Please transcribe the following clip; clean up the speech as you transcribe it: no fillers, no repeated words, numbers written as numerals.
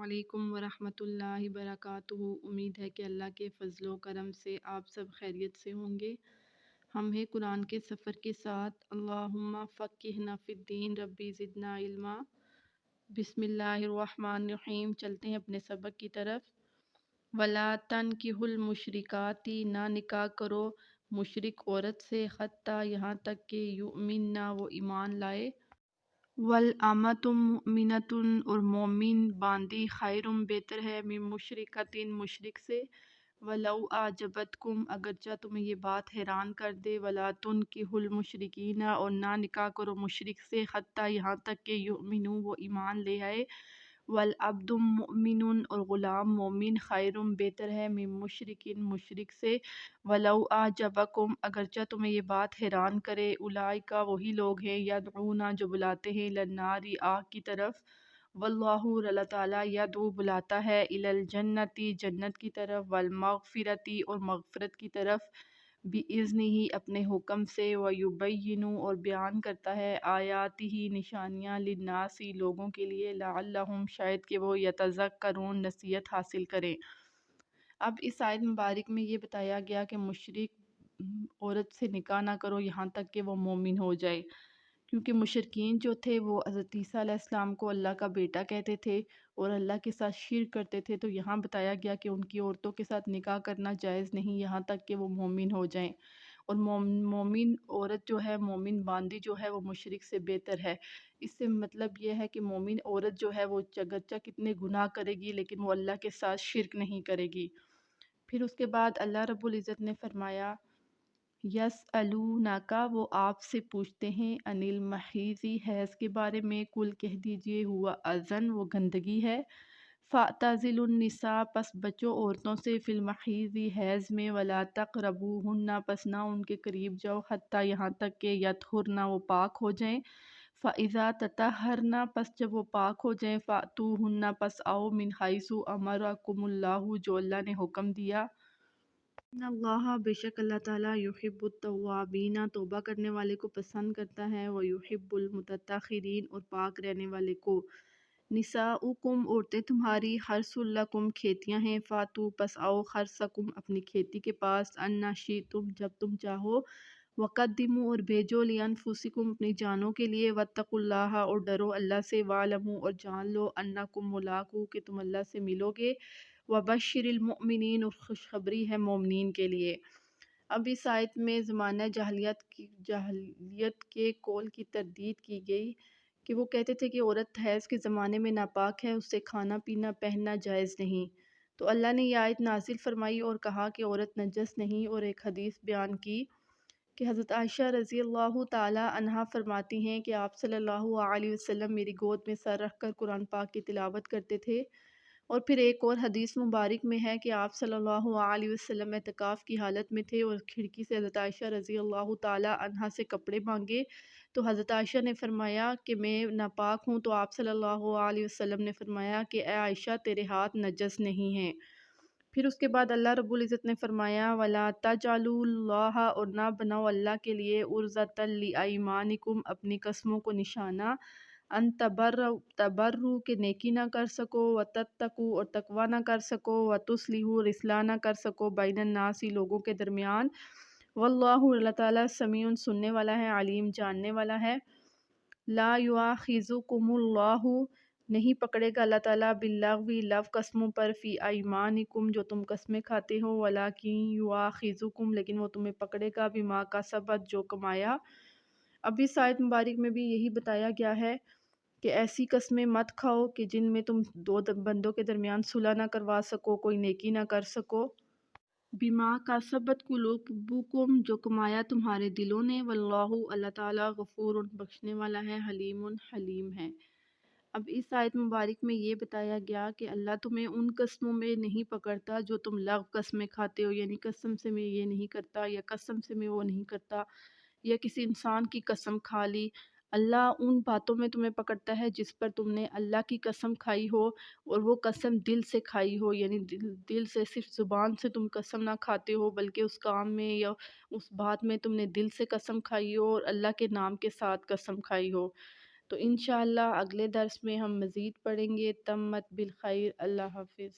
علیکم ورحمۃ اللہ وبرکاتہ۔ امید ہے کہ اللہ کے فضل و کرم سے آپ سب خیریت سے ہوں گے۔ ہم ہیں قرآن کے سفر کے ساتھ اللہم فقہنا فی الدین ربی زدنا علما۔ بسم اللہ الرحمن الرحیم، چلتے ہیں اپنے سبق کی طرف۔ ولا تنکحوا المشرکات، نہ نکاح کرو مشرک عورت سے، حتیٰ یہاں تک کہ یؤمننا، وہ ایمان لائے۔ والامۃ مؤمنۃ، اور مومن باندی خیر بہتر ہے، من مشرکۃ مشرک سے، ولو اعجبتکم، اگرچہ تمہیں یہ بات حیران کر دے، ولا تنکحوا المشرکین، اور نہ نکاح کرو مشرک سے، حتیٰ یہاں تک کہ یؤمنوا، وہ ایمان لے آئے۔ والعبد مؤمن، اور غلام مومن خیر بہتر ہے، من مشرک مشرک سے، ولو اعجبکم، اگرچہ تمہیں یہ بات حیران کرے، اولئک، وہی لوگ ہیں، یدعون، جو بلاتے ہیں، للنار، آگ کی طرف، واللہ، اور اللہ تعالیٰ، یدعو، بلاتا ہے، الی الجنت، جنت کی طرف، والمغفرت، اور مغفرت کی طرف، بِإِذْنِہ، اپنے حکم سے، وَيُبَيِّنُ، اور بیان کرتا ہے، آیاتہ، نشانیاں، للناس، لوگوں کے لیے، لعلہم، شاید کہ وہ، یتذکرون، نصیحت حاصل کریں۔ اب اس آیت مبارک میں یہ بتایا گیا کہ مشرک عورت سے نکاح نہ کرو یہاں تک کہ وہ مومن ہو جائے، کیونکہ مشرکین جو تھے وہ حضرت عیسیٰ علیہ السلام کو اللہ کا بیٹا کہتے تھے اور اللہ کے ساتھ شرک کرتے تھے، تو یہاں بتایا گیا کہ ان کی عورتوں کے ساتھ نکاح کرنا جائز نہیں یہاں تک کہ وہ مومن ہو جائیں، اور مومن عورت جو ہے، مومن باندی جو ہے، وہ مشرک سے بہتر ہے۔ اس سے مطلب یہ ہے کہ مومن عورت جو ہے وہ اگرچہ کتنے گناہ کرے گی لیکن وہ اللہ کے ساتھ شرک نہیں کرے گی۔ پھر اس کے بعد اللہ رب العزت نے فرمایا، یسألونک، وہ آپ سے پوچھتے ہیں، عن المحیض، حیض کے بارے میں، کل کہہ دیجئے، ہوا اذن، وہ گندگی ہے، فاعتزلوا النساء، پس بچو عورتوں سے، فی المحیض، حیض میں، ولا تقربوہن، پس نہ ان کے قریب جاؤ، حتیٰ یہاں تک کہ یطہرن، وہ پاک ہو جائیں، فاذا تطہرن، پس جب وہ پاک ہو جائیں، فاتوہن، پس آؤ، من حیث امرکم اللہ، جو اللہ نے حکم دیا، ان اللہ، بے شک اللہ تعالیٰ، یحب التوابین، توبہ کرنے والے کو پسند کرتا ہے، ویحب المتطہرین، اور پاک رہنے والے کو۔ نساؤکم، عورتیں تمہاری، حرث لکم، کھیتیاں ہیں، فاتو، پس آؤ، حرثکم، اپنی کھیتی کے پاس، ان شئتم، جب تم چاہو، وقدموا، اور بھیجو، لانفسکم، اپنی جانوں کے لیے، واتقوا اللہ، اور ڈرو اللہ سے، واعلموا، اور جان لو، انکم ملاقو، کہ تم اللہ سے ملو گے، وبشر المؤمنین، اور خوشخبری ہے مومنین کے لیے۔ اب اس آیت میں زمانہ جاہلیت کے قول کی تردید کی گئی کہ وہ کہتے تھے کہ عورت حیض کے زمانے میں ناپاک ہے، اس سے کھانا پینا پہننا جائز نہیں، تو اللہ نے یہ آیت نازل فرمائی اور کہا کہ عورت نجس نہیں، اور ایک حدیث بیان کی کہ حضرت عائشہ رضی اللہ تعالی عنہا فرماتی ہیں کہ آپ صلی اللہ علیہ وسلم میری گود میں سر رکھ کر قرآن پاک کی تلاوت کرتے تھے، اور پھر ایک اور حدیث مبارک میں ہے کہ آپ صلی اللہ علیہ وسلم اعتکاف کی حالت میں تھے اور کھڑکی سے حضرت عائشہ رضی اللہ تعالی عنہا سے کپڑے مانگے، تو حضرت عائشہ نے فرمایا کہ میں ناپاک ہوں، تو آپ صلی اللہ علیہ وسلم نے فرمایا کہ اے عائشہ، تیرے ہاتھ نجس نہیں ہیں۔ پھر اس کے بعد اللہ رب العزت نے فرمایا، وَلَا تَجْعَلُوا اللَّهَ، اور نہ بناؤ اللہ کے لیے، عُرْضَةً لِأَيْمَانِكُمْ، اپنی قسموں کو نشانہ، ان تبرو، کہ نیکی نہ کر سکو، وتتقوا، اور تقوی نہ کر سکو، وتصلحوا، اور اصلاح نہ کر سکو، بین الناس، لوگوں کے درمیان، واللہ، اللہ تعالیٰ، سمیع، سننے والا ہے، علیم، جاننے والا ہے۔ لا یؤاخذکم اللہ، نہیں پکڑے گا اللہ تعالیٰ، باللغو، لغو قسموں پر، فی ایمانکم، جو تم قسمیں کھاتے ہو، ولیکن یؤاخذکم، لیکن وہ تمہیں پکڑے گا، بما کسبت، جو کمایا۔ اب اس آیت مبارک میں بھی یہی بتایا گیا ہے کہ ایسی قسمیں مت کھاؤ کہ جن میں تم دو بندوں کے درمیان صلح نہ کروا سکو، کوئی نیکی نہ کر سکو۔ بما کسبت قلوبکم، جو کمایا تمہارے دلوں نے، واللہ، اللہ تعالیٰ، غفور، بخشنے والا ہے، حلیم، حلیم ہے۔ اب اس آیت مبارک میں یہ بتایا گیا کہ اللہ تمہیں ان قسموں میں نہیں پکڑتا جو تم لغو قسمیں کھاتے ہو، یعنی قسم سے میں یہ نہیں کرتا، یا قسم سے میں وہ نہیں کرتا، یا کسی انسان کی قسم کھا لی۔ اللہ ان باتوں میں تمہیں پکڑتا ہے جس پر تم نے اللہ کی قسم کھائی ہو، اور وہ قسم دل سے کھائی ہو، یعنی دل سے، صرف زبان سے تم قسم نہ کھاتے ہو بلکہ اس کام میں یا اس بات میں تم نے دل سے قسم کھائی ہو اور اللہ کے نام کے ساتھ قسم کھائی ہو۔ تو انشاءاللہ اگلے درس میں ہم مزید پڑھیں گے۔ تمت بالخیر، اللہ حافظ۔